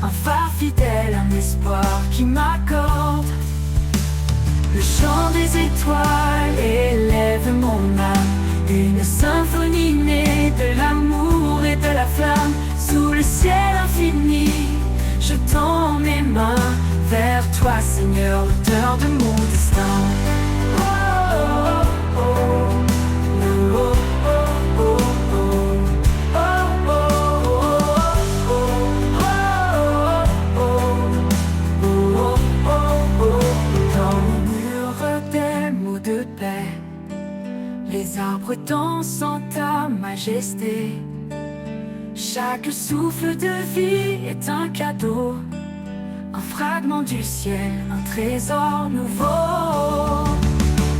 Un phare fidèle, un espoir qui m'accorde. Le chant des étoiles élève mon âme, une symphonie née de l'amour et de la flamme. Sous le ciel infini, je tends mes mains vers toi, Seigneur, l'auteur de mon destin. Oh, oh, oh, oh, oh, oh, les arbres dansent en ta majesté. Chaque souffle de vie est un cadeau, un fragment du ciel, un trésor nouveau.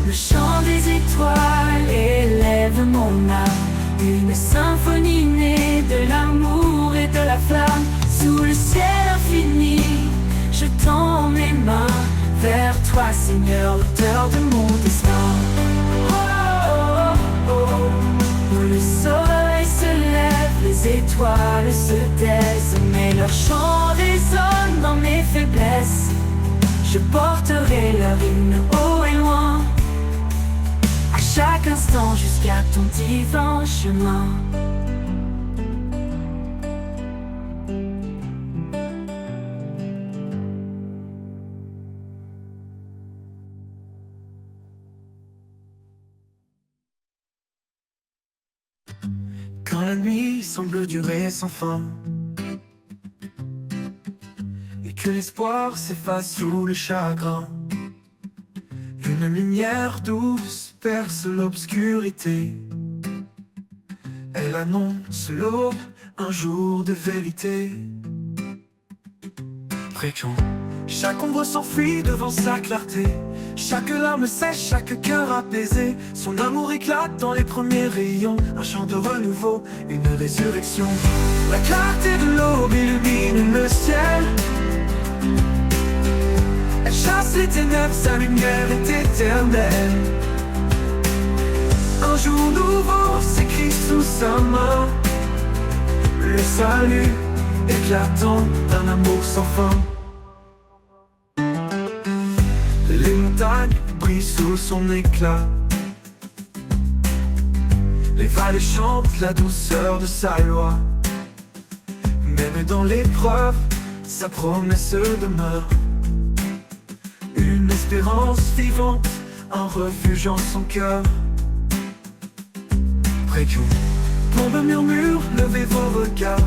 Le chant des étoiles élève mon âme, une symphonie née de l'amour et de la flamme. Sous le ciel infini, je tends mes mains vers toi, Seigneur, l'auteur de mon destin. Où le soleil se lève, les étoiles se taisent, mais leur chant résonne dans mes faiblesses. Je porterai leur hymne haut et loin, à chaque instant jusqu'à ton divin chemin. Quand la nuit semble durer sans fin et que l'espoir s'efface sous le chagrin, une lumière douce perce l'obscurité. Elle annonce l'aube, un jour de vérité. Fréquent, chaque ombre s'enfuit devant sa clarté. Chaque larme sèche, chaque cœur apaisé. Son amour éclate dans les premiers rayons. Un chant de renouveau, une résurrection. La clarté de l'aube illumine le ciel. Elle chasse les ténèbres, sa lumière est éternelle. Un jour nouveau s'écrit sous sa main. Le salut éclatant d'un amour sans fin. Les montagnes brillent sous son éclat. Les vallées chantent la douceur de sa loi. Même dans l'épreuve, sa promesse demeure. Une espérance vivante, un refuge en son cœur. Précieux, tombe murmure, levez vos regards,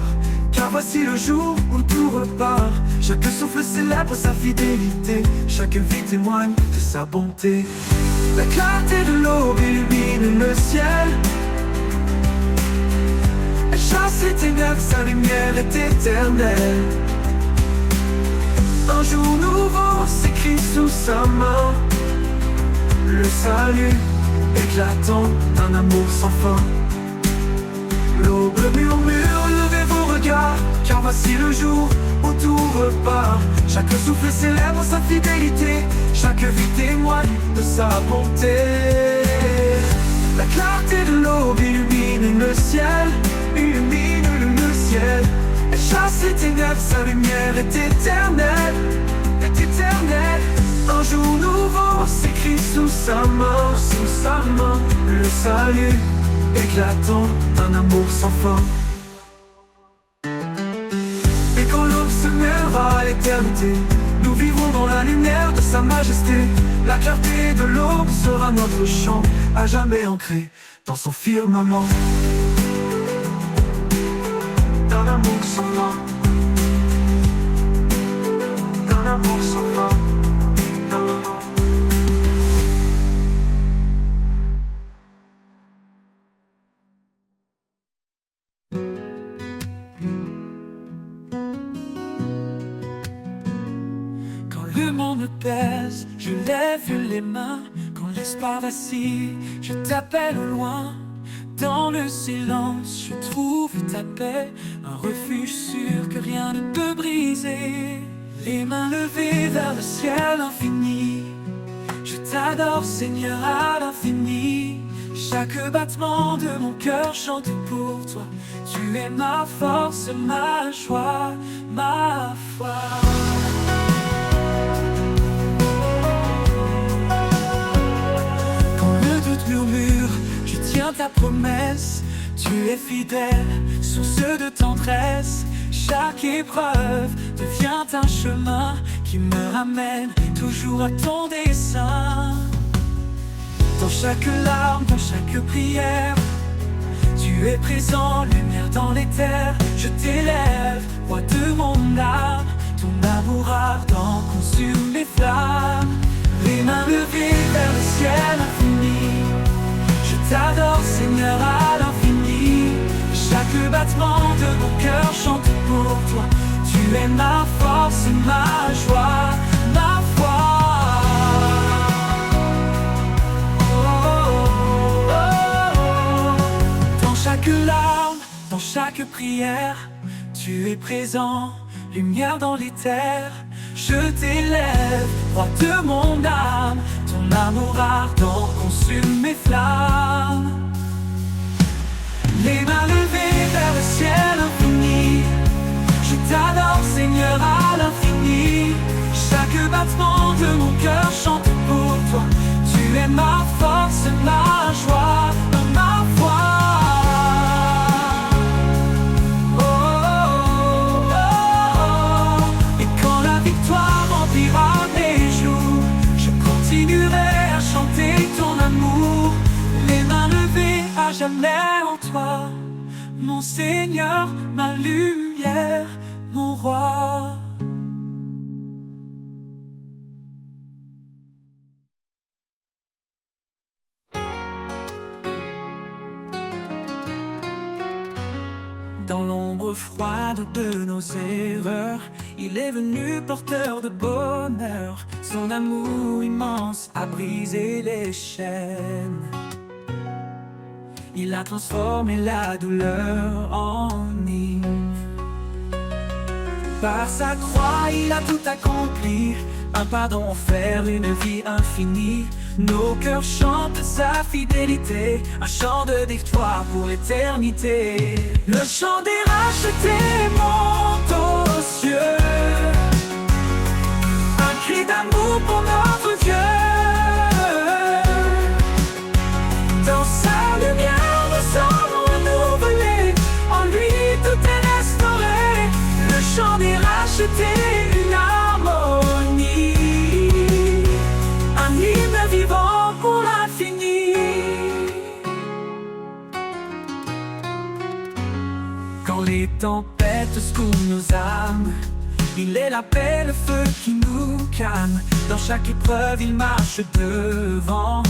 car voici le jour où tout repart. Chaque souffle célèbre sa fidélité, chaque vie témoigne de sa bonté. La clarté de l'aube illumine le ciel. Elle chasse les ténèbres, sa lumière est éternelle. Un jour nouveau s'écrit sous sa main. Le salut éclatant d'un amour sans fin. L'aube murmure, levez vos regards, car voici le jour où tout repart. Chaque souffle célèbre sa fidélité, chaque vie témoigne de sa bonté. La clarté de l'aube illumine le ciel, illumine le ciel. Elle chasse les ténèbres, sa lumière est éternelle, est éternelle. Un jour nouveau s'écrit sous sa main, le salut éclatant d'un amour sans fin. Et quand l'aube se mêlera à l'éternité, nous vivrons dans la lumière de sa majesté. La clarté de l'aube sera notre chant, à jamais ancré dans son firmament. D'un amour sans fin, d'un amour sans fin. Le monde me pèse, je lève les mains. Quand l'espoir vacille, je t'appelle au loin. Dans le silence, je trouve ta paix, un refuge sûr que rien ne peut briser. Les mains levées vers le ciel infini, je t'adore, Seigneur, à l'infini. Chaque battement de mon cœur chante pour toi. Tu es ma force, ma joie, ma foi. Quand le doute murmure, je tiens ta promesse. Tu es fidèle, source de tendresse. Chaque épreuve devient un chemin qui me ramène toujours à ton dessein. Dans chaque larme, dans chaque prière, tu es présent, lumière dans les terres. Je t'élève, roi de mon âme. Ton amour ardent consume les flammes. Les mains levées vers le ciel infini. Je t'adore, Seigneur, à l'infini. Chaque battement de mon cœur chante pour toi. Tu es ma force, ma joie, ma foi. Dans chaque larme, dans chaque prière, tu es présent, lumière dans les terres. Je t'élève, roi de mon âme. Ton amour ardent consume mes flammes. Les mains levées vers le ciel infini. Je t'adore, Seigneur, à l'infini. Chaque battement de mon cœur chante pour toi. Tu es ma force, ma joie, ma foi. Oh, oh, oh, oh. Et quand la victoire remplira mes jours, je continuerai à chanter ton amour. Les mains levées à jamais en toi. Mon Seigneur, ma lumière, mon roi. Dans l'ombre froide de nos erreurs, il est venu porteur de bonheur. Son amour immense a brisé les chaînes. Il a transformé la douleur en hymne. Par sa croix, il a tout accompli. Un pardon offert, une vie infinie. Nos cœurs chantent sa fidélité. Un chant de victoire pour l'éternité. Le chant des rachetés monte aux cieux. Un cri d'amour pour notre Dieu. Dans sa lumière, nous sommes renouvelés. En lui, tout est restauré. Le chant des rachetés, une harmonie. Un hymne vivant pour l'infini. Quand les tempêtes secouent nos âmes, il est la paix, le feu qui nous calme. Dans chaque épreuve, il marche devant.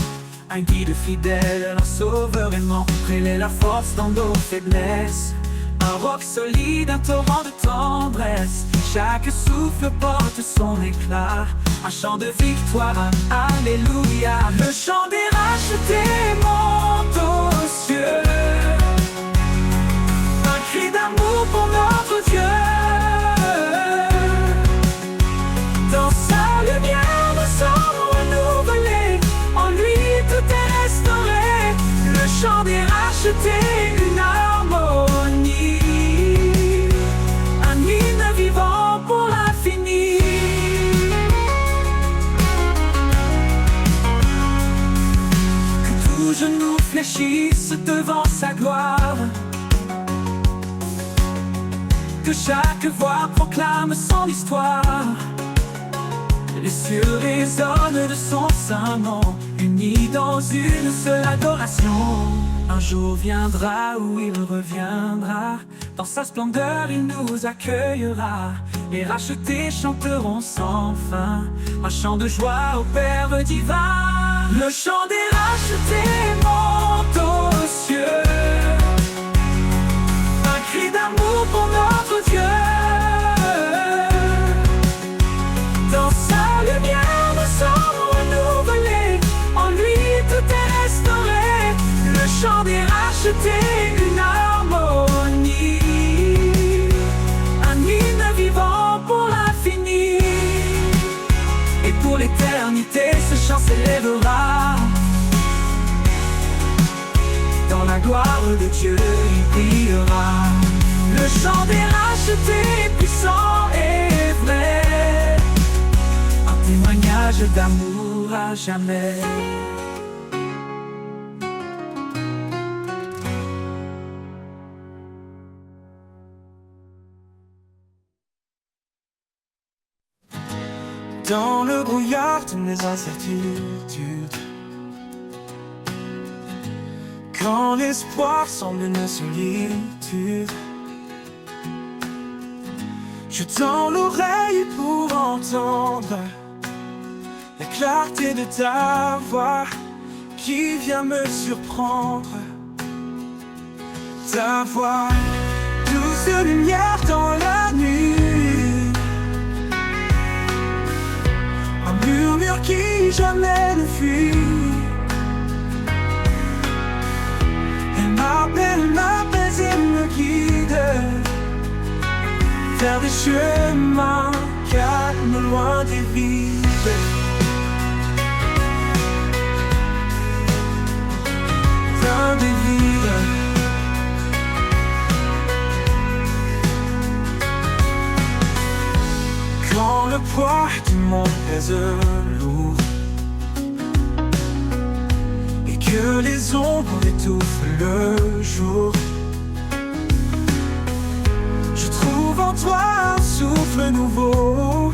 Un guide fidèle, un sauveur aimant. Il est la force dans nos faiblesses. Un roc solide, un torrent de tendresse. Chaque souffle porte son éclat. Un chant de victoire, alléluia. Le chant des rachetés monte aux cieux. Un cri d'amour pour notre Dieu. Dans sa lumière, nous sommes renouvelés. En lui, tout est restauré. Le chant des rachetés, une harmonie. Un hymne vivant pour l'infini. Que tout genou fléchisse devant sa gloire. Que chaque voix proclame son histoire. Les cieux résonnent de son saint nom, unis dans une seule adoration. Un jour viendra où il reviendra. Dans sa splendeur il nous accueillera. Les rachetés chanteront sans fin. Un chant de joie au Père divin. Le chant des rachetés monte aux cieux. Un cri d'amour pour notre Dieu. Dans sa lumière, nous sommes renouvelés. En lui, tout est restauré. Le chant des rachetés, une harmonie. Un hymne vivant pour l'infini. Et pour l'éternité, ce chant s'élèvera. la gloire de Dieu y brillera. Le chant des rachetés puissant et vrai, un témoignage d'amour à jamais. Dans le brouillard de mes incertitudes, quand l'espoir semble une solitude, je tends l'oreille pour entendre la clarté de ta voix qui vient me surprendre. Ta voix, douce lumière dans la nuit, un murmure qui jamais ne fuit. Elle m'appelle et me guide vers des chemins calmes loin des vides. Loin des vides. Quand le poids du monde pèse lourd et que les ombres étouffent le jour, je trouve en toi un souffle nouveau.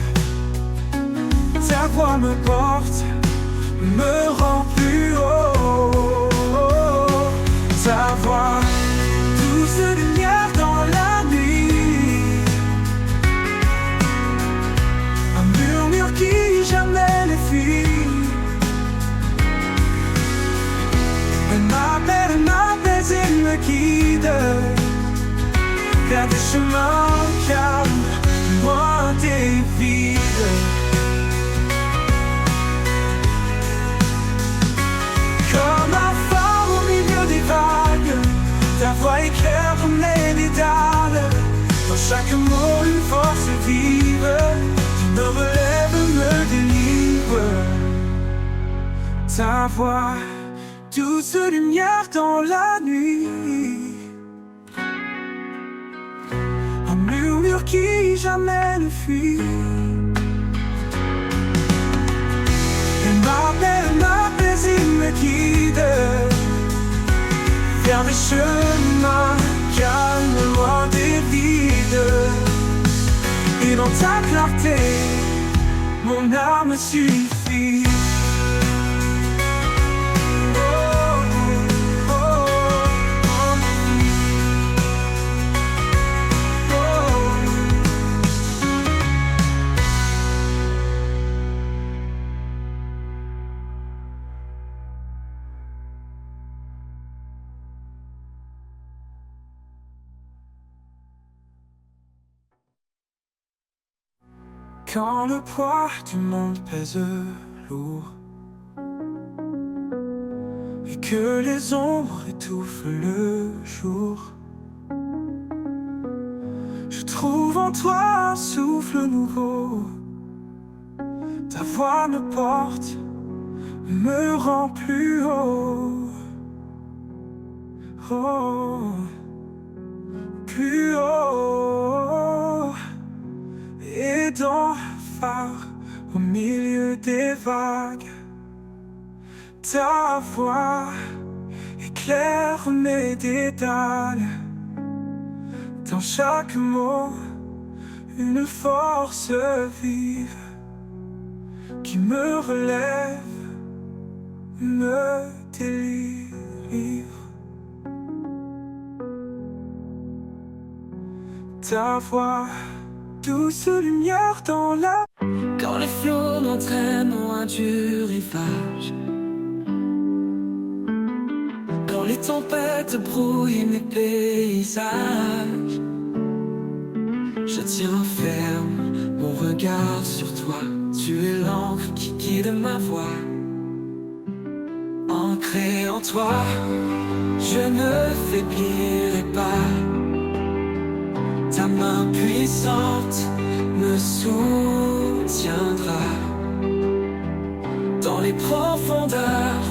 Ta voix me porte, me rend plus haut. Ta voix, douce lumière dans la nuit, un murmure qui jamais ne fuit. Elle m'appelle et me guide vers des chemins calmes, loin des vides. Comme un phare au milieu des vagues, ta voix éclaire mes dédales. Dans chaque mot une force vive qui me relève, me délivre. Ta voix, douce lumière dans la nuit, un murmure qui jamais ne fuit. Elle m'appelle et me guide vers des chemins calmes, loin des vides. Et dans ta clarté, mon âme suffit. Quand le poids du monde pèse lourd et que les ombres étouffent le jour, je trouve en toi un souffle nouveau. Ta voix me porte, me rend plus haut. Oh, plus haut. Et dans le phare, au milieu des vagues, ta voix éclaire mes dédales. Dans chaque mot, une force vive qui me relève, me délivre. Ta voix, douce lumière dans la... Quand les flots m'entraînent loin du rivage, quand les tempêtes brouillent mes paysages, je tiens ferme mon regard sur toi. Tu es l'encre qui guide ma voix. Ancré en toi, je ne faiblirai pas. Ta main puissante me soutiendra. Dans les profondeurs,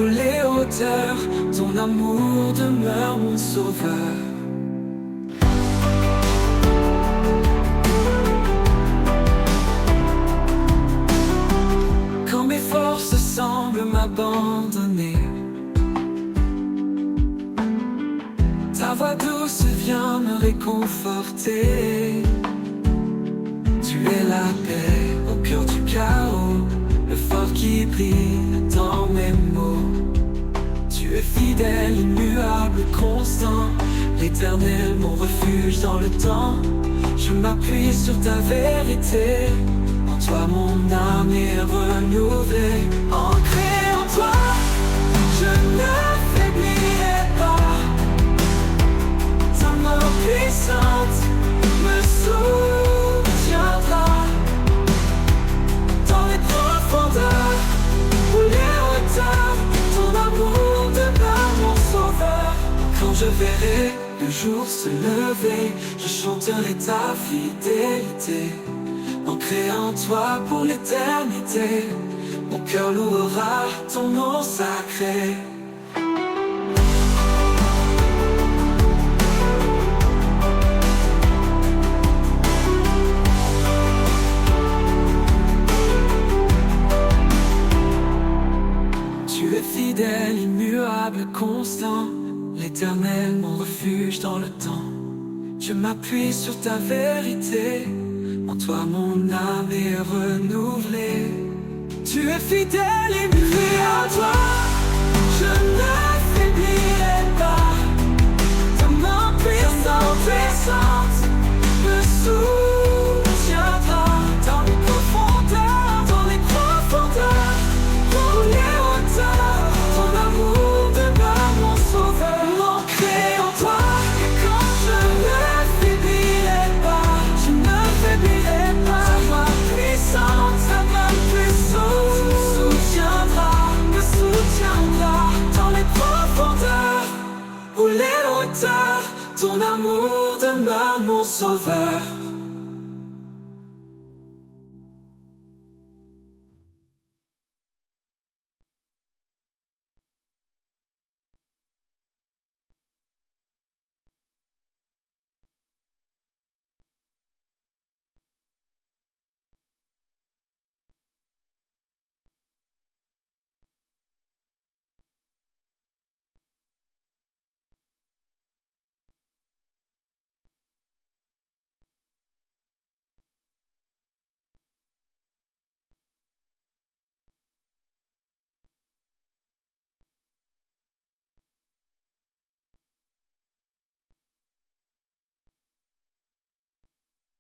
pour les hauteurs, ton amour demeure mon sauveur. Quand mes forces semblent m'abandonner, ta voix douce vient me réconforter. Tu es la paix au cœur du chaos, le phare qui brille dans mes mots. Tu es fidèle, immuable, constant, l'éternel, mon refuge dans le temps. Je m'appuie sur ta vérité, en toi mon âme est renouvelée. Ancré en toi, je ne faiblirai pas. Ta main puissante me soutiendra. Dans les profondeurs ou les hauteurs, ton amour demeure mon sauveur. Quand je verrai le jour se lever, je chanterai ta fidélité. Ancré en toi pour l'éternité, mon cœur louera ton nom sacré. Tu es fidèle, immuable, constant, l'éternel, mon refuge dans le temps. Je m'appuie sur ta vérité, en toi mon âme est renouvelée. Tu es fidèle et muet à toi, je ne faiblirai pas. Ta main puissante me soutiendra. Dans les profondeurs, pour les hauteurs, ton amour demeure mon sauveur. Ancré en toi, et quand je ne faiblirai pas, je ne faiblirai pas. Ta main puissante me soutiendra. Dans les profondeurs, pour les hauteurs, ton amour demeure mon sauveur.